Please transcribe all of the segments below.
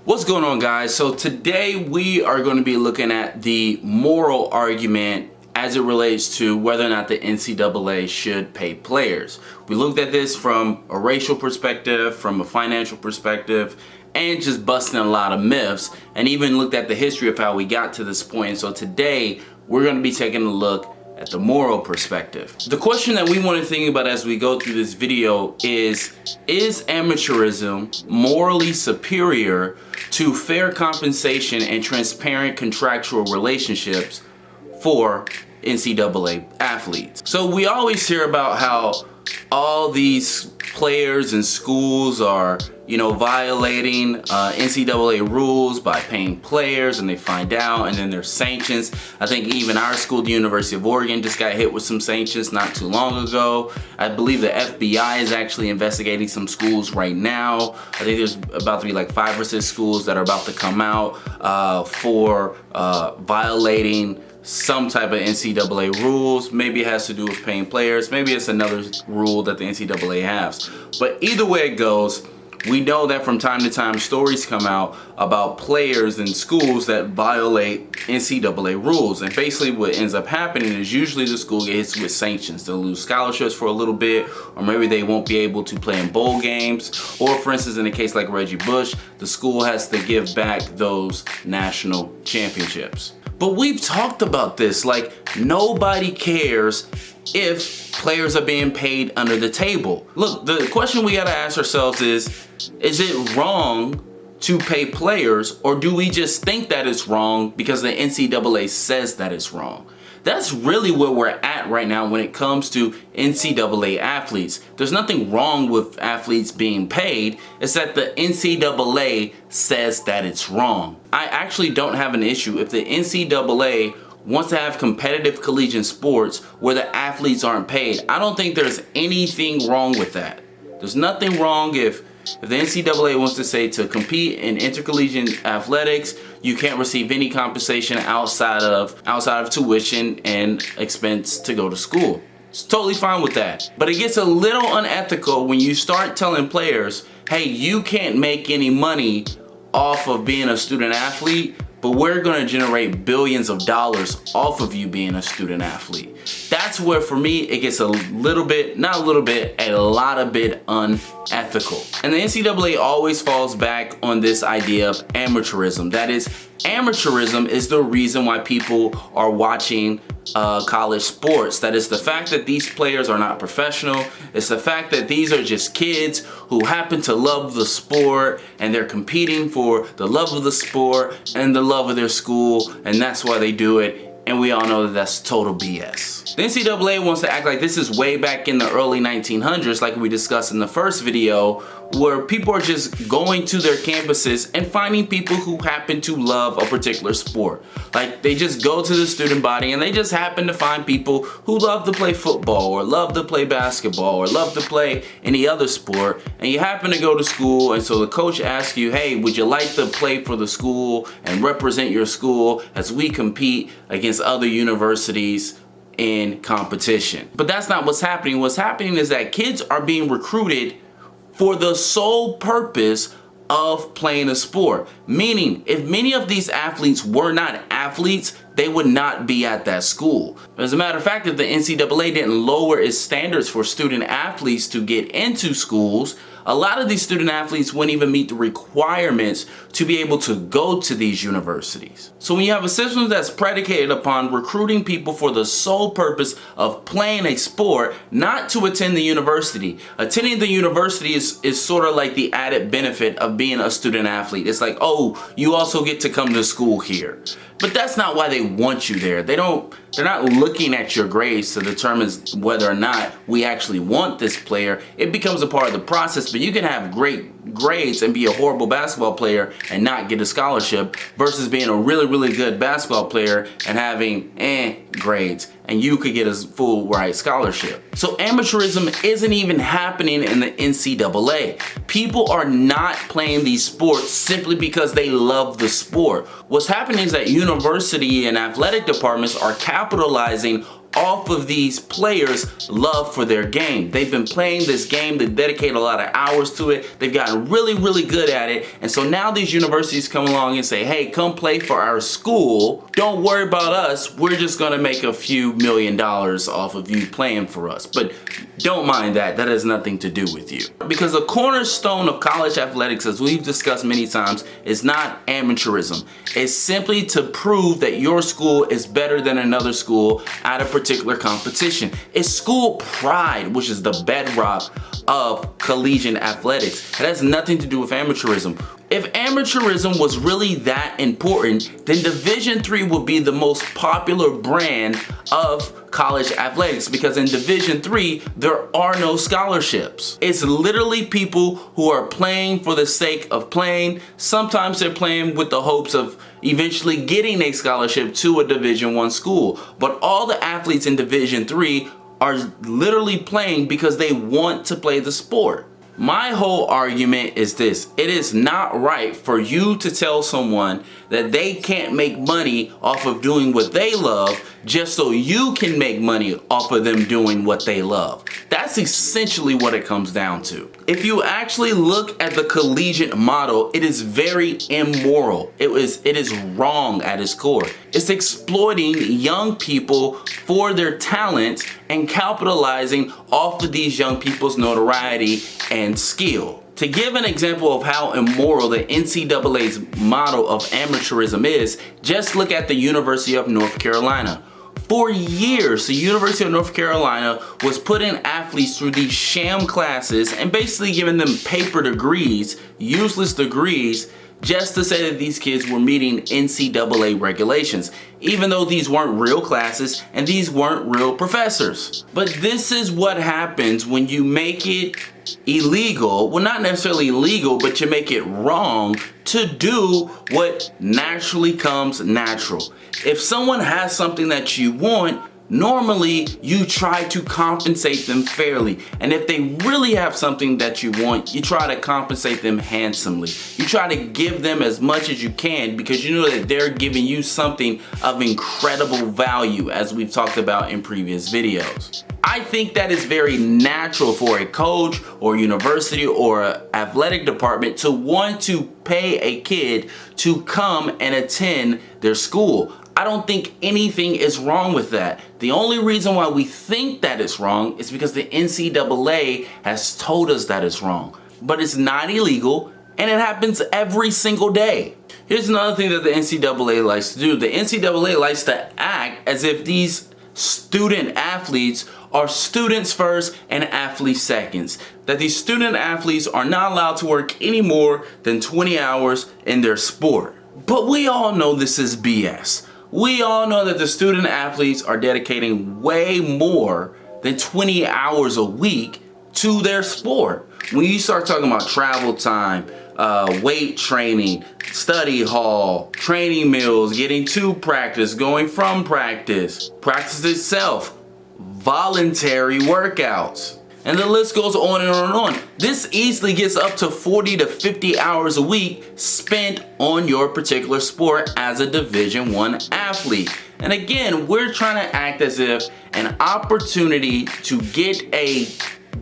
What's going on, guys? So today we are going to be looking at the moral argument as it relates to whether or not the NCAA should pay players. We looked at this from a racial perspective, from a financial perspective, and just busting a lot of myths, and even looked at the history of how we got to this point. So today we're going to be taking a look at the moral perspective. The question that we want to think about as we go through this video is amateurism morally superior to fair compensation and transparent contractual relationships for NCAA athletes? So we always hear about how all these players and schools are, violating NCAA rules by paying players, and they find out, and then there's sanctions. I think even our school, the University of Oregon, just got hit with some sanctions not too long ago. I believe the FBI is actually investigating some schools right now. I think there's about to be like 5 or 6 schools that are about to come out for violating some type of NCAA rules. Maybe it has to do with paying players. Maybe it's another rule that the NCAA has. But either way it goes, we know that from time to time stories come out about players in schools that violate NCAA rules. And basically what ends up happening is usually the school gets hit with sanctions. They'll lose scholarships for a little bit, or maybe they won't be able to play in bowl games. Or for instance, in a case like Reggie Bush, the school has to give back those national championships. But we've talked about this, like nobody cares if players are being paid under the table. Look, the question we gotta ask ourselves is it wrong to pay players, or do we just think that it's wrong because the NCAA says that it's wrong? That's really where we're at right now when it comes to NCAA athletes. There's nothing wrong with athletes being paid. It's that the NCAA says that it's wrong. I actually don't have an issue if the NCAA wants to have competitive collegiate sports where the athletes aren't paid. I don't think there's anything wrong with that. There's nothing wrong if the NCAA wants to say to compete in intercollegiate athletics, you can't receive any compensation outside of tuition and expense to go to school. It's totally fine with that. But it gets a little unethical when you start telling players, hey, you can't make any money off of being a student athlete, but we're gonna generate billions of dollars off of you being a student athlete. That's where, for me, it gets a little bit, not a little bit, a lot of bit unethical. And the NCAA always falls back on this idea of amateurism. That is, amateurism is the reason why people are watching college sports. That is the fact that these players are not professional. It's the fact that these are just kids who happen to love the sport, and they're competing for the love of the sport and the love of their school, and that's why they do it. And we all know that that's total BS. The NCAA wants to act like this is way back in the early 1900s, like we discussed in the first video, where people are just going to their campuses and finding people who happen to love a particular sport. Like they just go to the student body and they just happen to find people who love to play football, or love to play basketball, or love to play any other sport, and you happen to go to school, and so the coach asks you, hey, would you like to play for the school and represent your school as we compete against other universities in competition? But that's not what's happening. What's happening is that kids are being recruited for the sole purpose of playing a sport. Meaning, if many of these athletes were not athletes, they would not be at that school. As a matter of fact, if the NCAA didn't lower its standards for student athletes to get into schools, a lot of these student athletes wouldn't even meet the requirements to be able to go to these universities. So when you have a system that's predicated upon recruiting people for the sole purpose of playing a sport, not to attend the university. Attending the university is sort of like the added benefit of being a student athlete. It's like, oh, you also get to come to school here. But that's not why they want you there. They're not looking at your grades to determine whether or not we actually want this player. It becomes a part of the process, but you can have great grades and be a horrible basketball player and not get a scholarship, versus being a really, really good basketball player and having grades, and you could get a full ride scholarship. So amateurism isn't even happening in the NCAA. People are not playing these sports simply because they love the sport. What's happening is that university and athletic departments are capitalizing off of these players' love for their game. They've been playing this game, they dedicate a lot of hours to it, they've gotten really, really good at it, and so now these universities come along and say, hey, come play for our school, don't worry about us, we're just gonna make a few $1,000,000 off of you playing for us. But don't mind that, that has nothing to do with you. Because the cornerstone of college athletics, as we've discussed many times, is not amateurism. It's simply to prove that your school is better than another school at a particular competition. It's school pride, which is the bedrock of collegiate athletics. It has nothing to do with amateurism. If amateurism was really that important, then Division III would be the most popular brand of college athletics, because in Division III, there are no scholarships. It's literally people who are playing for the sake of playing. Sometimes they're playing with the hopes of eventually getting a scholarship to a Division I school. But all the athletes in Division III are literally playing because they want to play the sport. My whole argument is this: it is not right for you to tell someone that they can't make money off of doing what they love just so you can make money off of them doing what they love. That's essentially what it comes down to. If you actually look at the collegiate model, it is very immoral. It is wrong at its core. It's exploiting young people for their talent and capitalizing off of these young people's notoriety and skill. To give an example of how immoral the NCAA's model of amateurism is, just look at the University of North Carolina. For years, the University of North Carolina was putting athletes through these sham classes and basically giving them paper degrees, useless degrees, just to say that these kids were meeting NCAA regulations, even though these weren't real classes and these weren't real professors. But this is what happens when you make it illegal, well, not necessarily illegal, but you make it wrong to do what naturally comes natural. If someone has something that you want, normally you try to compensate them fairly. And if they really have something that you want, you try to compensate them handsomely. You try to give them as much as you can because you know that they're giving you something of incredible value, as we've talked about in previous videos. I think that is very natural for a coach or university or an athletic department to want to pay a kid to come and attend their school. I don't think anything is wrong with that. The only reason why we think that it's wrong is because the NCAA has told us that it's wrong. But it's not illegal, and it happens every single day. Here's another thing that the NCAA likes to do. The NCAA likes to act as if these student athletes are students first and athletes seconds. That these student athletes are not allowed to work any more than 20 hours in their sport. But we all know this is BS. We all know that the student athletes are dedicating way more than 20 hours a week to their sport. When you start talking about travel time, weight training, study hall, training meals, getting to practice, going from practice, practice itself, voluntary workouts, and the list goes on and on and on. This easily gets up to 40 to 50 hours a week spent on your particular sport as a Division I athlete. And again, we're trying to act as if an opportunity to get a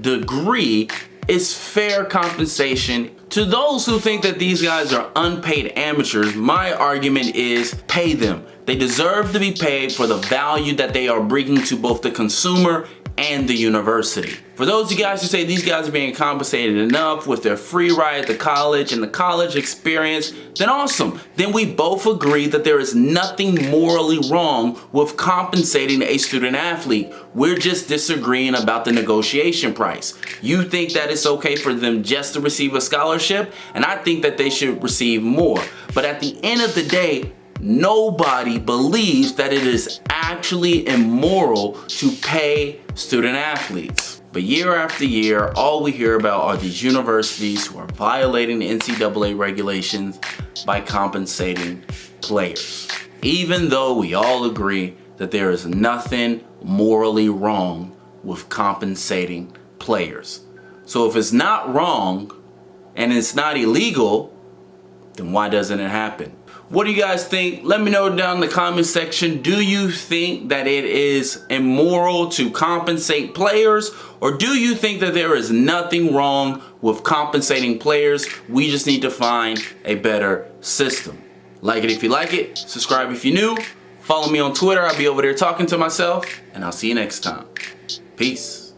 degree is fair compensation. To those who think that these guys are unpaid amateurs, my argument is pay them. They deserve to be paid for the value that they are bringing to both the consumer and the university. For those of you guys who say these guys are being compensated enough with their free ride to college and the college experience, then awesome. Then we both agree that there is nothing morally wrong with compensating a student athlete. We're just disagreeing about the negotiation price. You think that it's okay for them just to receive a scholarship, and I think that they should receive more. But at the end of the day, nobody believes that it is actually immoral to pay student athletes. But year after year, all we hear about are these universities who are violating the NCAA regulations by compensating players. Even though we all agree that there is nothing morally wrong with compensating players. So if it's not wrong and it's not illegal, then why doesn't it happen? What do you guys think? Let me know down in the comment section. Do you think that it is immoral to compensate players, or do you think that there is nothing wrong with compensating players? We just need to find a better system. Like it if you like it, subscribe if you're new, follow me on Twitter. I'll be over there talking to myself, and I'll see you next time. Peace.